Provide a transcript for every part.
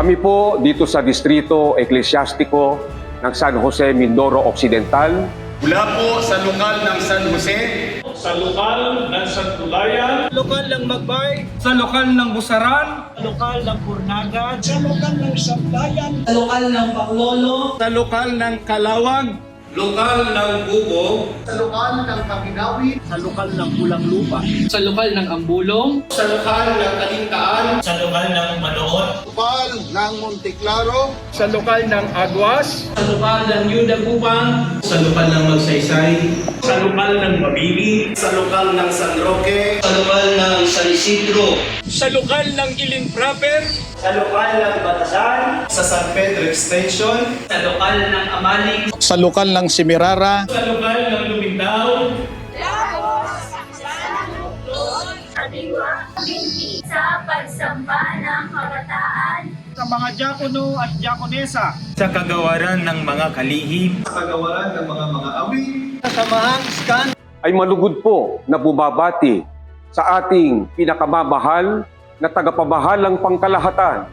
Kami po dito sa Distrito Eklesyastiko ng San Jose, Mindoro Occidental. Mula po sa lokal ng San Jose, sa lokal ng Santulayan, lokal ng Magbay, sa lokal ng Busaran, lokal ng Purnagan, sa lokal ng Sablayan, sa lokal ng Bacolod, sa lokal ng Kalawag, lokal ng Bubog, sa lokal ng Kaminawi, sa lokal ng Pulang Lupa, sa lokal ng Ambulong, sa lokal ng Kalintaan, sa lokal ng Manood, lokal ng Monteclaro, sa lokal ng Aguas, sa lokal ng Yudagubang, sa lokal ng Magsaysay, sa lokal ng Mabini, sa lokal ng San Roque, sa lokal ng San Isidro, sa lokal ng Iling Proper, sa lokal ng Batasan, sa San Pedro Extension, sa lokal ng Amaling, sa lokal ng Simirara, sa lokal ng Lumindao, sa pagsamba ng kabataan, sa mga diakono at diakonesa, sa kagawaran ng mga kalihim, sa kagawaran ng mga awi, sa samahang skan, Ay malugod po na bumabati sa ating pinakamamahal na tagapamahalang pangkalahatan,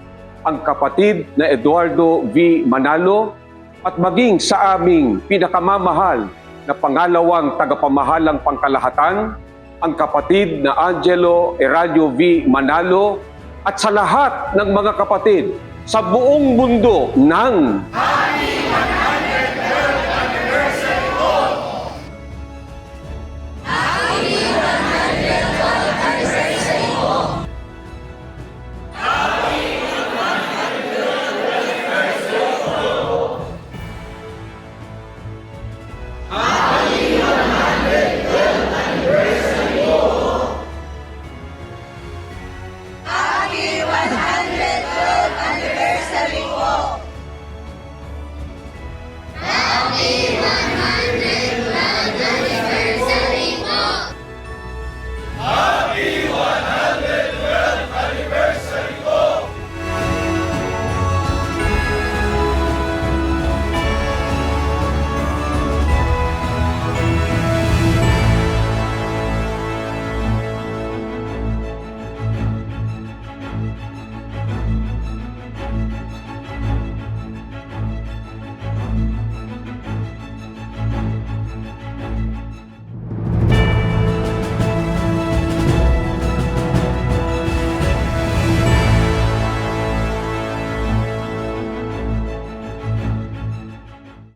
ang kapatid na Eduardo V. Manalo, at maging sa aming pinakamamahal na pangalawang tagapamahalang pangkalahatan, ang kapatid na Angelo Eradio V. Manalo, at sa lahat ng mga kapatid sa buong mundo ng